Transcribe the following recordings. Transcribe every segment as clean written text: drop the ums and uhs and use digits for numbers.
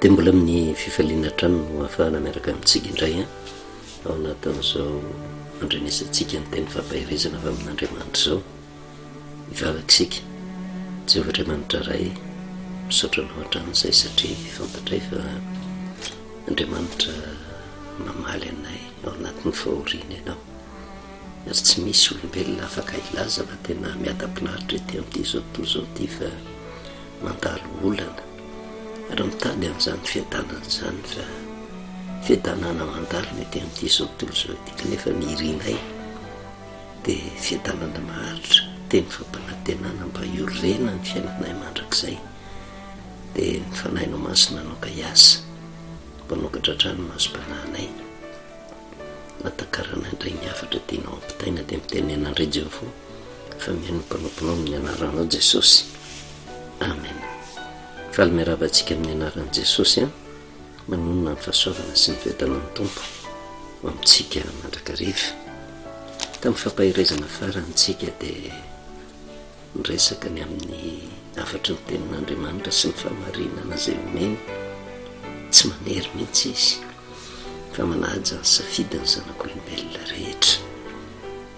dia mbola amin'ny fifaliana trano no ahafahana miaraka amintsika indray a ao anatin'izao andrenesantsika ny teny fampahirezana avy amin'Andriamanitra izao ivavaka isika Jehovahandriamanitra ray misaotra anao hatran'izay satria fantatray fa Andriamanitra mamaly anay ao anatin'ny fahoriana ianao ary tsy misy olombelona afaka ilaza fa tena miadam-pinaritra ety amin'ity zao tontolo izao ity fa mandalo olana ary mitady an'izany fiadanana izany fa fiadanana mandalo mety amin'ity zao tontolo izao ity kanefa mirinay dia fiadanana maharitra teny fampanantenana mba hiorena ny fiainanay mandrakizay dia ny fanahinao masina anao ka hiasa mpanokatra trano masom-panahinay natakarana indray ny afatra tianao ampitaina dia mitenenandray Jehovah fa mihaino mpanomponao amin'ny anaranao Jesosy amen. Faly miaravantsika amin'ny anaran'i Jesosy a manonona ny fahasoavana sy ny fiadanan'ny tompo ho amintsika mandrakariva. Tamin'ny fampahirezana farantsika dia niresaka ny amin'ny afatry ny tenin'Andriamanitra sy ny fahamarinana izay omeny tsy manery mihitsy izy fa manaja ny safidiny zanak'olombelona rehetra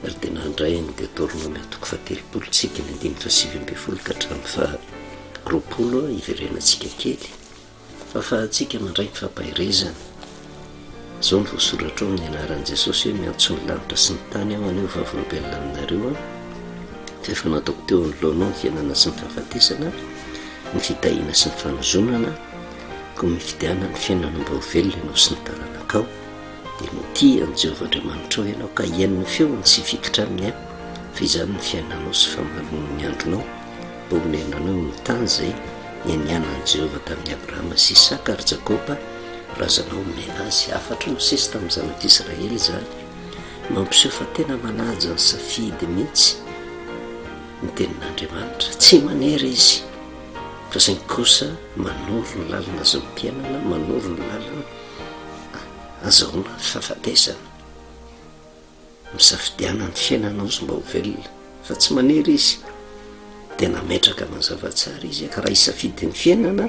ary dia nandray ny Deutéronome 7:7 ny 5:20 ka hatramin'ny 20 iverenantsika kely fa fahatsika mandray ny fampahirezana izao ny voasoratra ao amin'ny anaran'i Jesosy hoe miantso ny lanitra sy ny tany aho anio vavolombelona aminareo fa efa nataoko teo ny lohanao ny fiainana sy ny fahafatesana ny fitahiana sy ny fanozonana ko mifidiana ny fiainana mba ho velona ianao sy ny taranakao dia no tia ny Jehovahandriamanitra ao ianao ka hiaino ny feony sy fikitra aminy a fa izany ny fiainanao sy fahamalony ny andronao mba omenanao ny tany izay nianianan'i Jehovah tamin'ny Abrahama sy Isaka ary Jakoba razanao omena azy afatra no sesy tamin'ny zanak'Israely izany mampiseho fa tena manaja ny safidy mihitsy ny tenin'Andriamanitra tsy manery izy fa saingy kosa manoro ny lalana azo mpiainana manoro ny lalana azahoana fahafatesana misafidiana ny fiainanao izy mba ho velona fa tsy manery izy dia nametraka mazava-tsara izy ka raha hisafidy ny fiainana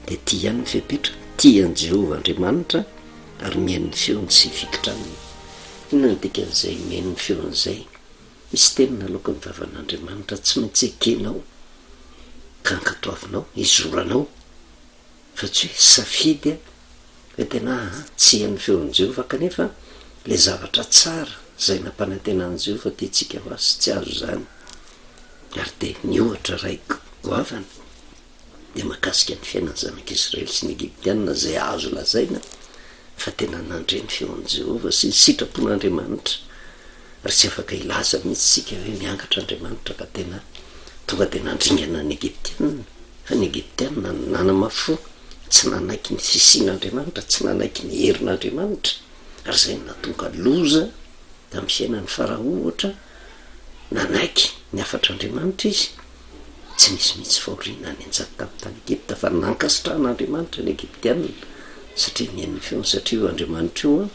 dia tia ihany ny fiapetra tia ny Jehovahandriamanitra ary mihaino ny feony sy fikitra aminy. Inona ny dikan'izay mihaino ny feon'izay? Misy tenina aloka ny vavan'Andriamanitra tsy maintsy ekenao ka ankatoavinao izoranao fa tsy hoe safidy a fa tena tsy haino feon'i Jehovah kanefa ilay zavatra tsara izay nampanantenan'i Jehovah tiantsika ho azy tsy azo izany ary dia ny ohatra ray goavana dia mahakasika ny fiainan'ny zanak'Israely sy ny Egyptianina izay azo lazaina fa tena nandre ny feon'i Jehovah sy ny sitrapon'Andriamanitra ary tsy afaka ilaza mihitsy sika hoe miangatra Andriamanitra ka tena tonga dia nandringana ny Egyptianina fa ny Egyptianina nanamafo tsy nanaiky ny fisian'Andriamanitra tsy nanaiky ny herin'Andriamanitra ary izay natonga loza tamin'ny fiainan'ny Farao ohatra nanaiky ny afatr'Andriamanitra izy tsy misy mihitsy fahoriana ny anjady tamin'ny tany Egypta fa nankasitrahan'Andriamanitra ny Egyptianina satria mihaino ny feony satria io Andriamanitra io a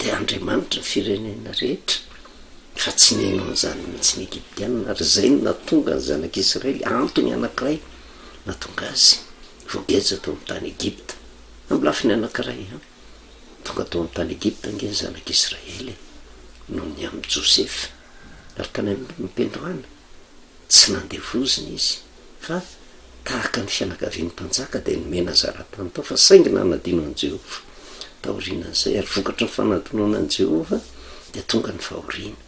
dia Andriamanitra ny firenena rehetra fa tsy neno an'izany mihitsy ny Egyptianina ary izay no natonga ny zanak'Israely antony anankiray natonga azy voageja tao amin'ny tany Egypta amin'ny lafiny anankiray tonga tao amin'ny tany Egypta nge ny zanak'Israely noho ny amin'ny Josefa ary tany mipendroana tsy nandevozina izy fa tahaka ny fianakavian'ny mpanjaka dia nomena zara-tany tao fa saingy nanadino an'i Jehovah taorianan'izay ary vokatra ny fanadinonan'i Jehovah dia tonga ny fahoriana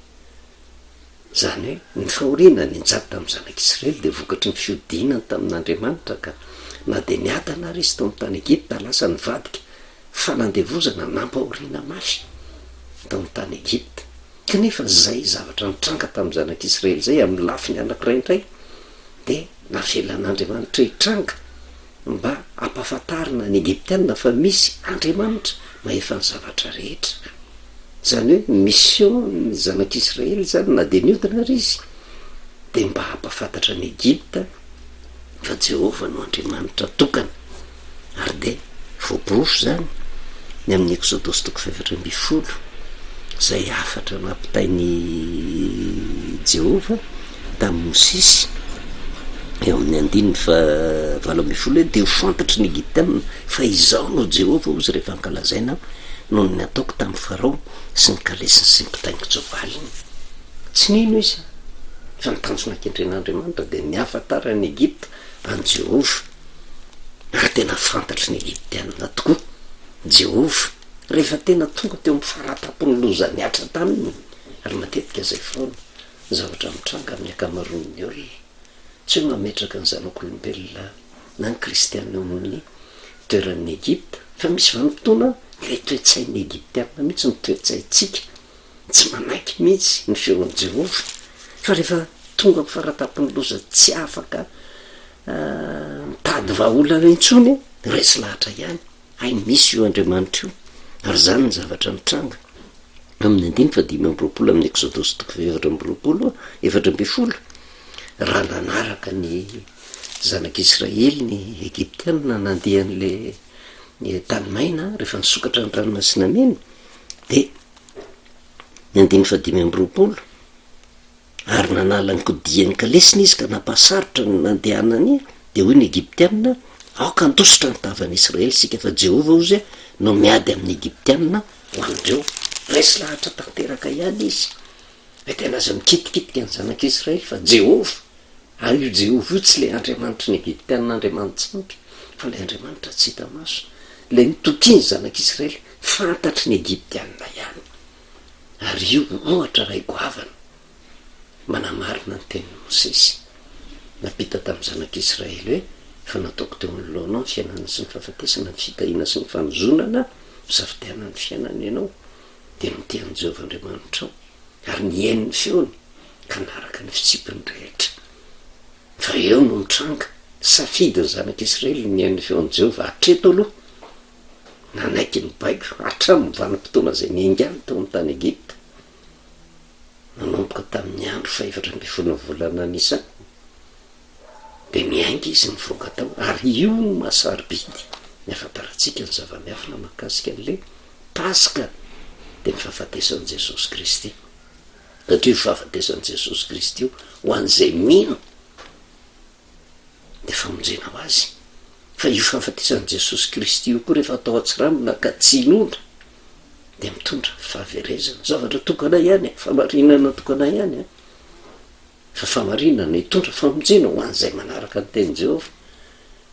izany hoe ny fahoriana ny njady tamin'ny zanak'Israely dia vokatry ny fiodinany tamin'Andriamanitra ka na dia niadana ary izy tao amin'ny tany Egypta lasa nivadika fanandevozana nampahoriana mafy tao amin'ny tany Egypta kanefa izay zavatra nitranga tamin'ny zanak'Israely izay amin'ny lafiny anankiray indray dia navelan'Andriamanitra hitranga mba ampahafantarina ny Egyptianina fa misy Andriamanitra mahefa ny zavatra rehetra izany hoe mission ny zanak'Israely izany na dia niodina ary izy dia mba hampafantatra ny Egypta fa Jehovah no Andriamanitra tokana ary dia voaporofo izany ny amin'ny Exodosy 4:20 izay afatra nampitainy Jehovah tamin'ny Mosisy eo amin'ny 9 valomifolo de ho fantatry ny egiptiana fa izao no jehova ozy rehefa ankalazaina no ny ataoko tamin'ny farao sy ny kalesiny sy ny mpitaingiko jovaliny tsy nino izy fa nitanjona akendren'andriamanitra de niafantara ny Egipta any Jehova ary tena fantatry ny egiptiana tokoa Jehova rehefa tena tonga teo amin'ny faratapony loza niatra taminy ary matetika zay foana zavatra mitranga amin'ny akamaroan'ny olona tsy mametraka ny zanak'olombelona na ny kristiana amin'ny toeran'ny Egipta fa misy vanim-potoana le toetsain'ny egiptiana mihitsy ny toetsaintsika tsy manaiky mihitsy ny feon'ny Jehova fa rehefa tonga amin'ny faratapony loza tsy afaka mitady vahaolana intsony resy lahatra ihany hay misy io Andriamanitra io ary zany ny zavatra mitranga amin'ny 15 amin'ny Exodus 4:20 raha nanaraka ny zanak'Israely ny egiptiana nandehan'le tany maina rehefa nisokatra ny ranomasina mena de ny 15 ary nanala ny kodiany kalesiny izy ka nampahasarotra ny nandehanany de hoy ny egiptiana aoka andositra ny tavan'ny Israely sika fa Jehova ozy no miady amin'ny egiptiana ho andreo resy lahatra tanteraka ihany izy fa tena aza mikitikitika ny zanak'Israely fa Jehova ary io Jehova io tsy le Andriamanitra ny egiptiana Andriamanitsampy fa le Andriamanitra tsy hita maso le nitokiny zanak'Israely fantatry ny egiptiana ihany ary io ohatra ray goavana manamarina ny tenin'ny Mosesy napita tamin'ny zanak'Israely hoe fa nataoko teo anoloanao ny fiainana sy ny fahafatesana ny fitahiana sy ny fanozonana misafidianana ny fiainana ianao de nitean'i Jehova Andriamanitra ao ary nihaino ny feony ka naraka ny fitsipiny rehetra fa eo no mitranga safidy ny zanak'Israely nihaino ny feon'i Jehova hatreto aloha nanaiky ny baiko hatramin'ny vanim-potoana zay niaingany tao amin'ny tany Egipta nanomboka tamin'ny andro 14 volana Nisana de miainga izy nivoaka tao ary io no mahasarobidy ny afantarantsika ny zava-miafina mahakasika an'le Paska de ny fahafatesan'i Jesosy Kristy satria fahafatesan'i Jesosy Kristy io ho an'izay mino de famonjena ho azy fa io fahafatesan'i Jesosy Kristy io koa rehefa atao atsiramina ka tsy inondra de mitondra fahaverezana zavatra tokana ihany famarinana tokana ihany fa famarinana hitondra famonjena ho an'izay manaraka ny teny Jehova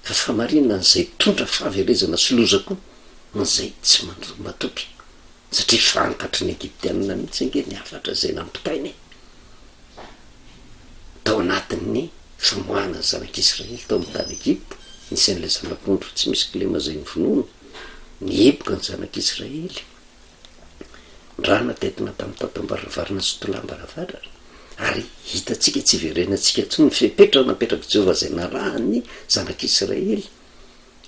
fa famarinana zay tondra fahaverezana sy loza koa n'izay tsy matoky satria fantatry ny egiptiana mihitsy ange ny afatra zay nampitainy tao anatin'ny famoahana ny zanak'Israely tao amin'ny tany Egipta nisy an'ilay zanak'ondro tsy misy kilema zay nyvonono niepoka ny zanak'Israely rana tetina tamin'ny tatam-baravarana sy tolam-baravarana ary hitatsika tsy verenantsika tsy ny fepetra napetraka Jehova zay narahany zanak'Israely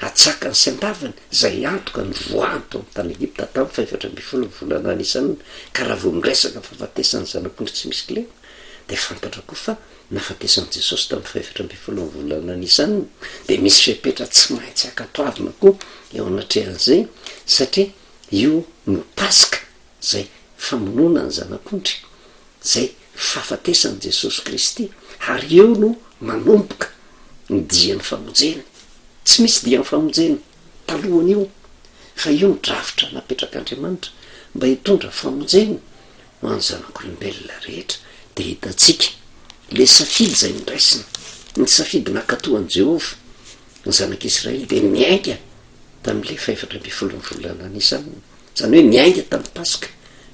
atsakany sy andavany zay antoka ny voahany tao amin'ny tany Egipta tamin'ny 14 volana Nisana ka raha vao miresaka fahafatesan'ny zanak'ondro tsy misy kilema de fantatra koa fa nafatesan'i Jesosy tamin'ny 14 volana Nisana de misy fepetra tsy maintsy akatoavina koa eo anatrehan'izay satria io no Paska zay famonoana ny zanak'ondry zay fahafatesan'i Jesosy Kristy ary eo no manomboka ny dian'ny famonjena tsy misy dian'ny famonjena talohany io fa io ny drafitra napetrak'Andriamanitra mba hitondra famonjena ho an'ny zanak'olombelona rehetra de hitatsika le safidy zay niraisina ny safidy nakatoan'i Jehova ny zanak'Israely de niainga tamin'le 14 volana Nisana zany hoe niainga tamin'ny Paska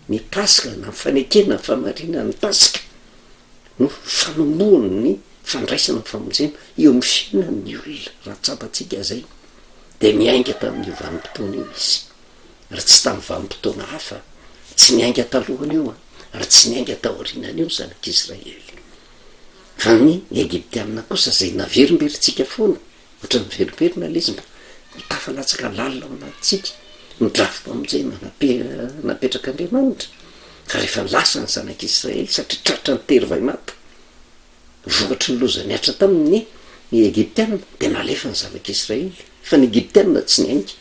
ny Paska na fanekena ny famarinana ny Paska no fanombohany ny fandraisana ny famonjena eo amin'ny fiainan'ny olona raha tsapatsika zay de miainga tamin'io vanim-potoana io izy ary tsy tamin'ny vanim-potoana hafa tsy niainga talohany io ary tsy niainga taorianany io zanak'Israely fa ny egiptiana kosa zay naverimberitsika foana ohatra nyverimberina le izy mba mitafalatsaka lalina ao anatintsika ny drafim-pamonjena napetrak'Andriamanitra fa rehefa lasa ny zanak'Israely satria tratra ny tery vai mata vokatry ny loza niatra tamin'ny egiptiana de nalefa ny zanak'Israely fa ny egiptiana tsy niainga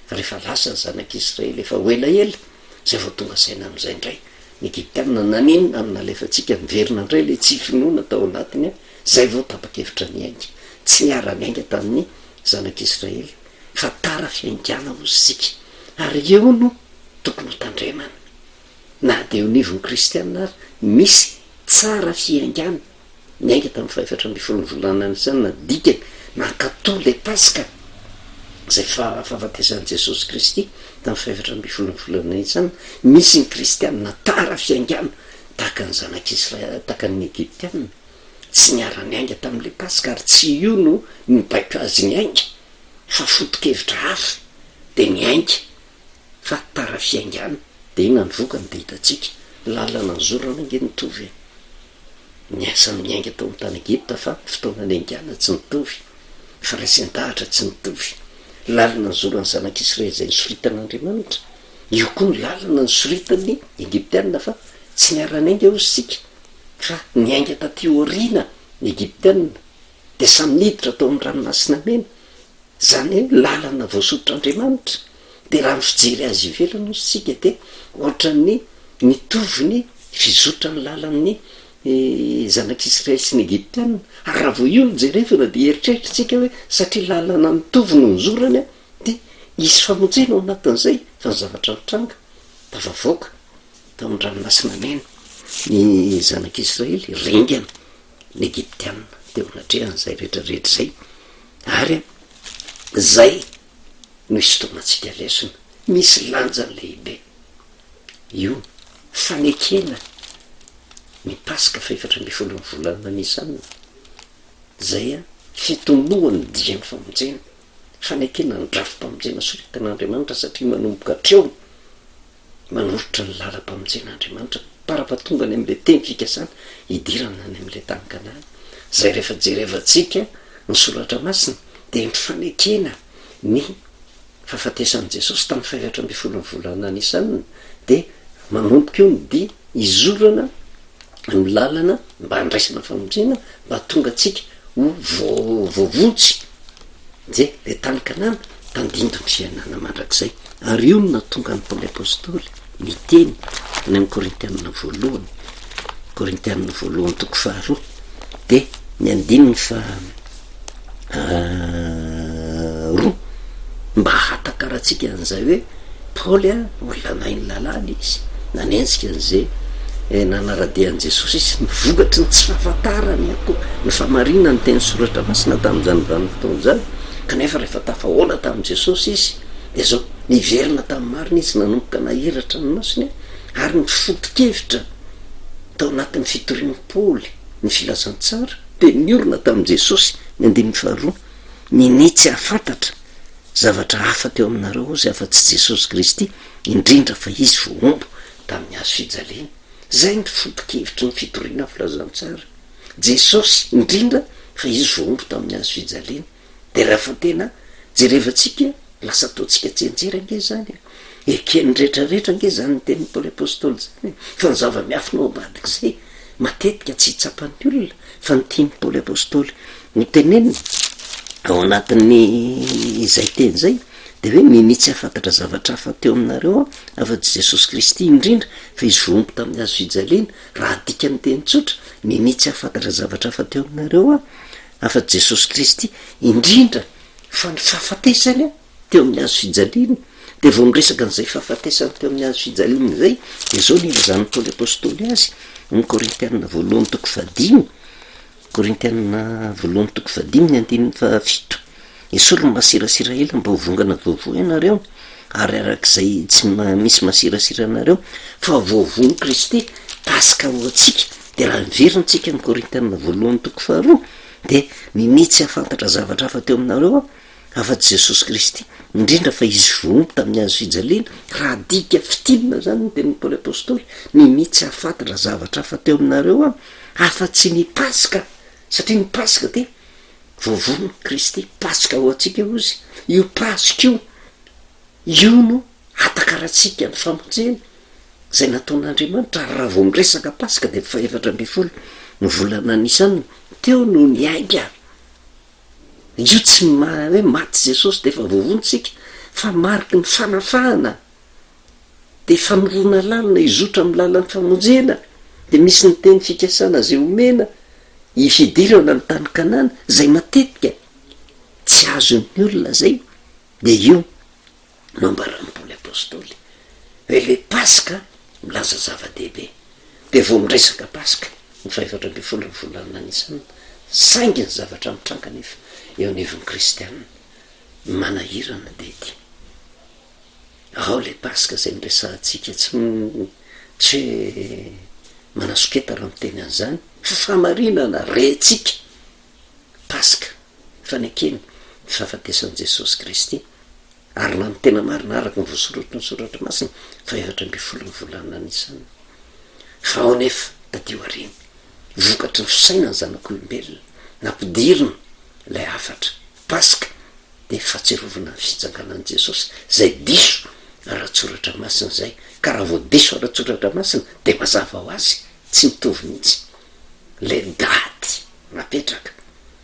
fa rehefa lasa ny zanak'Israely efa ho elaela zay vao tonga saina am'izay indray ny egiptiana naninona aminalefatsika miverina indray le tsy finoana tao anatiny zay vao tapa-kevitra niainga tsy niarany ainga tamin'ny zanak'israely fa tara fiaingana ozy sika ary eo no tokony ho tandremana na de eo nivony kristianina ary misy tsara fiaingana miainga tamin'ny faefatra amby folo volana any zany na dikany nankatò le paska zay fahafatesan'i jesosy kristy tamin'ny faefatra amby volana izany misy ny kristianina tara fiaingana tahaka ny zanak'israely tahaka ny egyptianina tsy niarany ainga tamin'le paska ary tsy io no mibaiko azy ny ainga fa fotokevitra hafa de miainga fa tara fiaingana de ina ny vokany de hitatsika lalana ny zorana nge nitovy niasa miainga tao amin'ny tany Egipta fa fotoana niaingana tsy nitovy faraisen-dahatra tsy nitovy lalana ny zoran'ny zanak'israely zay nisoritan'Andriamanitra io koa ny lalana ny soritany egyptianina fa tsy niarany ainga ozy sika fa niainga taty orina ny egyptianina de samy niditra tao amin'ny ranomasina mena zany hoe lalana voasotr'Andriamanitra de raha mifijery azy ivelany ozy sika de ohatrany mitovy ny fizotra ny lalan'ny zanak'israely sy ny egyptianina ary raha vo io ny jerevana de eritreritritsika hoe satria lalana mitovy no nizorany a de isy famonjena ao anatin'izay fa ny zavatra mitranga tavavoaka tao amin'ny ranomasina mena ny zanak'israely ringana ny egyptianina teo anatrehany zay rehetrarehetra zay ary zay no isotomantsika lesona misy lanjany lehibe io fanekena ny paska faefatra amby folo volana nisanina zay a fitonoany dia ny famonjena fanekena ny drafo-pamonjena soritan'Andriamanitra satria manomboka hatreo manorotra ny lalam-pamonjen'Andriamanitra para-patongany am'le teny fikasana hidirana any am'le tany Kanana zay rehefa jerevantsika ny soratra masina de mifanekena ny fahafatesan'i Jesosy tamin'ny faefatra amby folo volana nisanina de manomboka eo ny dia izorana amin'ny lalana mba handraisana famonjena mba tonga atsika ho voavotsy de le tany Kanana tandindo ny fiainana mandrak'izay ary io no natonga ny Paoly apôstôly miteny any amin'ny Korintianina voalohany toko faharoa de ny andininy fa roa mba hatakaratsika an'izay hoe Paoly a olona nainy lalàna izy nanenjika an'izay nanaradean'i Jesosy izy nivokatry ny tsy fahafantarany ako ny famarina ny teny soratra masina tamin'izany vanim-potoana zany kanefa rehefa tafahoana tamin'i Jesosy izy de zao niverina tamin'ny marina izy nanomboka nahiratra ny masiny ary ny foto-kevitra tao anatin'ny fitorian'i Paoly ny filazantsara de niorina tamin'i Jesosy ny andininy faharoa ninitsy hafantatra zavatra hafa teo aminareo ozy afa-tsy Jesosy Kristy indrindra fa izy voombo tamin'ny hazo fijaliana zay ny foto-kevitry ny fitoriana filazantsara Jesosy indrindra fa izy voombo tamin'ny hazo fijaliana de raha fa tena jerevantsika lasa ataontsika tsenjera nge zany ekeny rehetrarehetra nge zany ny tenin'ny Paoly apôstôly zany fa ny zava-miafinao ambadik'izay matetika tsy hitsapan'ny olona fa ny tian'ny Paoly apôstôly ny tenenina ao anatin'ny izay teny zay de hoe ninitsy hafantatra zavatra hafa teo aminareo afa-tsy Jesosy Kristy indrindra fa izy voombo tamin'ny hazo fijaliana raha dika ny teny tsotra ninitsy hafantatra zavatra hafa teo aminareo afa-tsy Jesosy Kristy indrindra fa ny fahafatesany teo amin'ny hazo fijaliana de vao miresaka an'izay fahafatesany teo amin'ny hazo fijaliana zay de zao nilazan'ny Paoly apôstôly azy ny Korintianina voalohany toko fahadimy ny andininy fahafito isolo masirasira ela mba hovongana voavoa ianareo ary arak'izay tsy misy masirasira anareo fa voavoa ny Kristy paska ho atsika de raha miverinatsika ny Korintianina voalohany toko faharoa de ninitsy hafantatra zavatra hafa teo aminareo afa-tsy Jesosy Kristy indrindra fa izy voombo tamin'ny hazo fijaliana raha dika fitinina zany ny tenin'ny Paoly apôstôly ninitsy hafantatra zavatra hafa teo aminareo afa-tsy ny paska satria ny paska de voavono Kristy paska ho atsika ozy io paska io no hatakaratsika ny famonjena zay nataon'Andriamanitra raha vao miresaka paska de faefatra amby folo ny volana nisanina teo no niainga io tsy hoe maty Jesosy de efa voavonontsika fa mariky ny fanafahana de fanorona lalina izotra amin'ny lalan'ny famonjena de misy ny teny fikasana zay omena ifidirana ny tany kanana zay matetika tsy azon'ny olona zay de io no ambaran'ny paoly apôstôly hoe le paska milaza zava-dehibe de vo miresaka paska ny 4 volana anisany saingy ny zavatra mitranga nefa eo anivon'ny kristianina manahirana de ty ao le paska zay miresahantsika tsy hoe manasoketa raha miteny an'izany famarinana retsika paska fanekeny fahafatesan'i Jesosy Kristy ary na ny tena marina araka ny voasoratra ny soratra masina 4 volana anisany fa ao nefa tadio ariny vokatry ny fisainany zanak'olombelona nampidirina ilay afatra paska de fahatsiarovana ny fitsanganan'i Jesosy zay diso ara-tsoratra masina zay ka raha vo diso ara-tsoratra masina de mazava ho azy tsy mitovy mihitsy le daty napetraka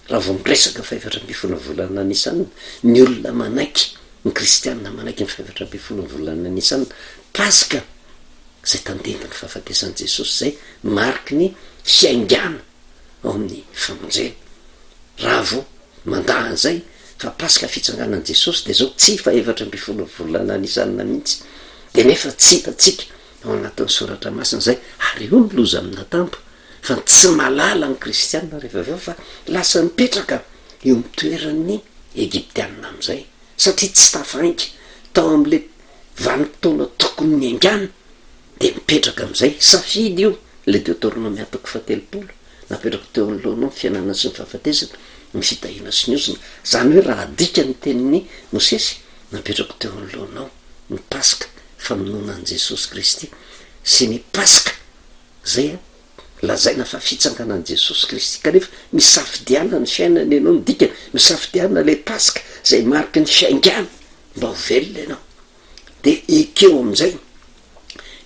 raha vo miresaka 4 volana anisany ny olona manaiky ny kristianina manaiky ny 4 volana anisany paska zay tandemba ny fahafatesan'i Jesosy zay mariky ny fiaingana ao amin'ny famonjena raha vo mandahan'zay fa paska fitsanganan'i Jesosy de zao tsy 4 volana anisanina mihitsy de nefa tsy hitatsika ao anatin'ny soratra masina zay ary io ny loza amina tampo fa tsy malala ny kristianina rehefa aveo fa lasa mipetraka eo mitoeran'ny egiptianina am'izay satria tsy tafaingy tao am'le vanim-potoana tokony miaingana de mipetraka am'izay safidy io le Deutéronomie 7 napetraka teo am'lohana ny fiainana sy ny fahafatesana ny fitahina sy ny ozina zany hoe raha adika ny tenin'ny Mosesy napetraka teo am'lohanao ny paska famononan'i Jesosy Kristy sy ny paska zay lazaina fa fitsanganan'i Jesosy Kristy kanefa misafidiana ny fiainana ianao ny dikany misafidiana le paska zay mariky ny fiaingana mba ho velona ianao de ekeo am'izay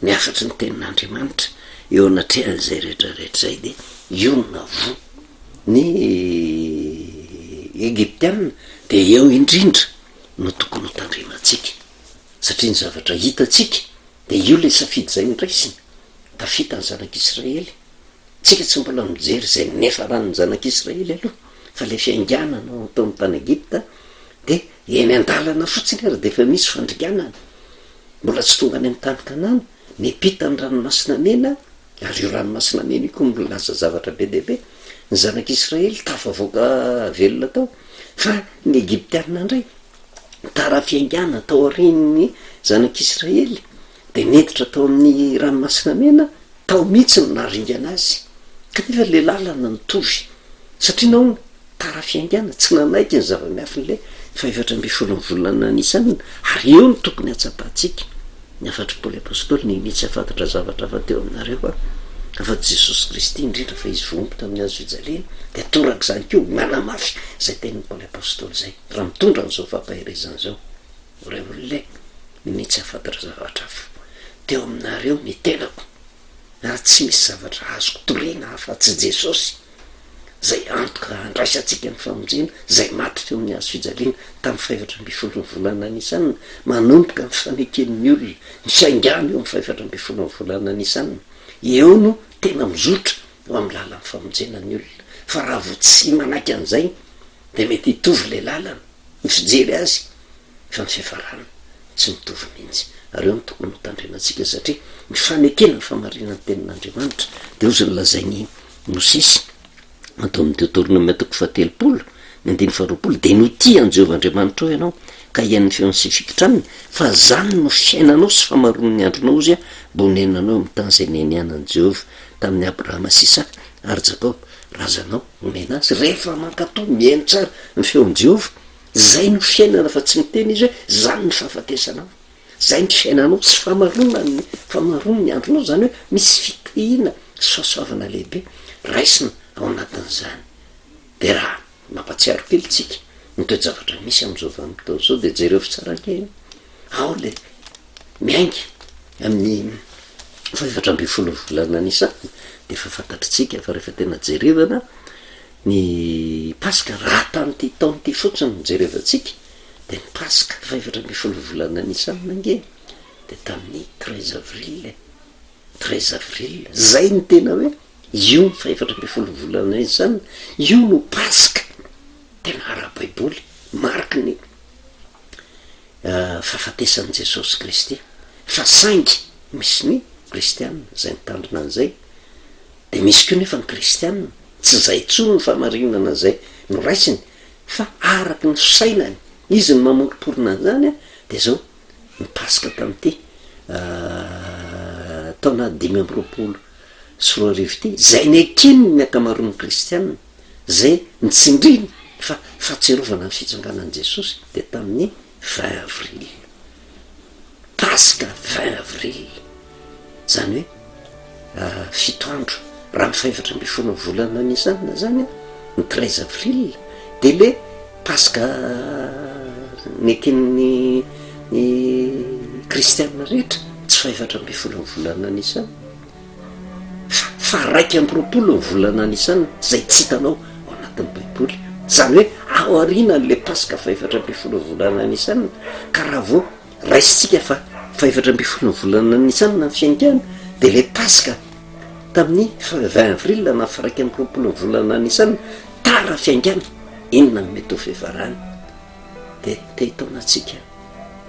ny afatry ny tenin'Andriamanitra eo anatrehan'izay rehetrarehetra zay de io navo ny egiptianina de eo indrindra no tokony ho tandrimantsika satria ny zavatra hitatsika de io le safidy zay nraisiny tafita ny zanak'Israely tsika tsy mbola mijery zay nefa ranony zanak'Israely aloha fa le fiaingana no tao amin'ny tany Egipta de eny an-dalana fotsiny ary de efa misy fandriganana mbola tsy tonga any amin'ny tany Kanana nipita ny ranomasina mena ary io ranomasina mena io koa milaza zavatra be dehibe ny zanak'Israely tafavoaka velona tao fa ny egiptianina indray tara fiaingana tao aorian'ny zanak'Israely de neditra tao amin'ny ranomasina mena tao mihitsy no naringana azy kanefa le lalana nitovy satria nao tara fiaingana tsy nanaiky ny zava-miafy n'le 4 volana anisany ary eo no tokony hatsapahantsika ny afatry Paoly apôstôly ny mitsy afantatra zavatra afa teo aminareo a afa-tsy Jesosy Kristy indrindra fa izy vompy tamin'ny hazo fijaliana de toraka zany keo manamafy zay tenin'ny Paoly apôstôly zay raha mitondra n'izao fampahirezana zao reo olona ny mitsy afantatra zavatra afa teo aminareo mitenako raha tsy misy zavatra azoko torina afa-tsy Jesosy zay antoka andraisantsika ny famonjena zay maty teo amin'ny hazo fijaliana tamin'ny 4 volana anisany manomboka ny faneken'ny olona ny fiaingana eo amin'ny 4 volana anisany eo no tena mizotra eo amin'ny lalany famonjena ny olona fa raha vo tsy manaiky an'izay de mety hitovy le lalana ny fijery azy fa ny fiafarana tsy mitovy mihitsy ary eo ny tokony ho tandremantsika satria ny fanekena ny famarinany tenin'Andriamanitra de ozy ny lazainy Mosesy atao amin'ny Deutéronomie 7 de notiany Jehovahandriamanitra ao ianao ka ian'ny feon'ny sy fikitraniny fa zany no fiainanao sy famaron'ny andronao izy a mbo nenanao amin'ny tany zay nenianan'i Jehova tamin'ny Abrahama sy Isaka ary Jakoba razanao omena azy rehefa mankatao miaino tsara ny feon'i Jehova zay no fiainana fa tsy miteny izy hoe zany ny fahafatesanao zay ny fiainanao sy famaron'ny andronao zany hoe misy fitihina sy fahasoavana lehibe raisina ao anatin'izany de raha mampatsiaro kely tsika nitoejavatra misy am'izao vanim-potona zao de jereo fitsarankeny ao le miaingy amin'ny 4 volana anisany de efa fantatritsika fa rehefa tena jerevana ny paska raha tanyty taonyty fotsiny mijerevantsika de ny paska 4 volana anisany nange de tamin'ny 13 avril zay ny tena hoe io faefatra amby folo volana izy zany io no paska tena ara-baiboly mariky ny fahafatesan'i jesosy kristy fa saingy misy ny kristianina zay mitandrina an'izay de misy koa nefa ny kristianina tsy zay tsono ny famarinana zay no raisiny fa araky ny sainany izy ny mamoriporina zany a de zao mipaska tam'ity taona 5 sy 4 ty zay ny akiny ny akamaroan'ny kristianina zay nitsindriny fa fahatserovana ny fitsanganan'i jesosy de tamin'ny 20 avril paska 20 avril zany hoe 7 andro raha mifaefatra amby folo ny volana nisana zany a ny 13 avril de le paska ny akin'ny kristianina rehetra tsy faefatra amby folo ny volana nisana fa raiky amby 20 ny volana nisana zay tsy hitanao ao anatin'ny baiboly zany hoe ao arina n'le paska faefatra amby folo ny volana nisana ka raha vao raisitsika fa faefatra amby folo ny volana nisana ny fiaingana de le paska tamin'ny 20 avril na fa raiky amby 20 ny volana nisana tara fiaingana inona ny mety ho fiafarany de te hitaonatsika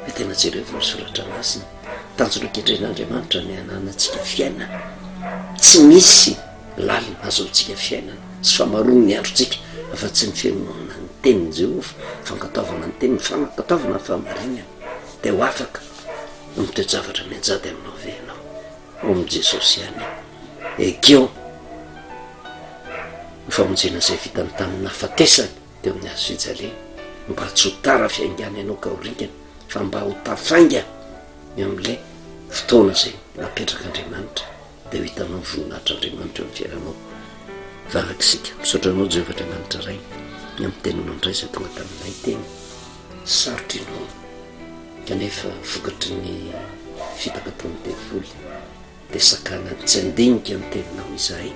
hoe tena jerevony soratra an'azy tanjona ketren'andriamanitra ny ananatsika fiainana tsy misy lalina azaontsika fiainana sy famarony ny androtsika afa tsy ny fianona ny teniny jehova fankataovana ny teniny fankataovana ny famarinana de ho afaka mitoejavatra mianjady aminao venao o am' jesosy ihany ekeo ny famonjena zay vitany tamin'ny hafatesany teo amin'ny azo fijale mba tsy ho tara fiaingana ianao ka horikana fa mba ho tafainga am'le fotoana zay napetrak'andriamanitra de ho hitanao voninahitr'andriamanitra eo amin'ny fiaranao varakisika misotranao jehovahandriamanitra ray ny amin'ny tenanao indray zay tonga taminay teny sarotry inao kanefa vokatry ny fitaka tamin'ny devoly de sakana tsy andinika ny teninao izahay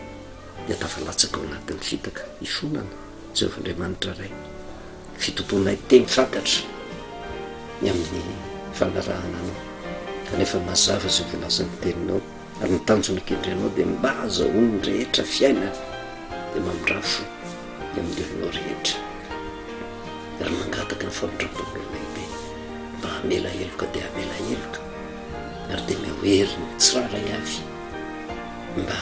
de atafalatsaka ao anatin'ny fitaka ifonana jehovahandriamanitra ray fitomponay teny fantatra ny amin'ny fanarahana anao kanefa mazava zay volazan'ny teninao ary nitanjona kendrenao de mba azahoany rehetra fiainana de mamirafo ny amin'ny olonao rehetra ary mangataka ny famindram-paonao lehibe mba hamela heloka de hamela heloka ary de mihoeriny tsy raray avy mba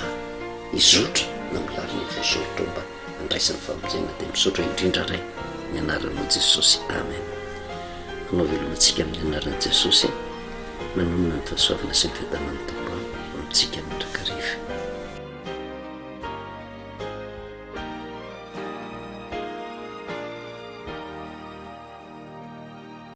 izotra na milaliny voasoratra mba andraisan'ny famonjena de misotra indrindra ray ny anaranao jesosy amen anao velonatsika amin'ny anaran'i jesosy manomona ny fahasoavana sy ny fiadanan'ny tompo amitsika mandrakariva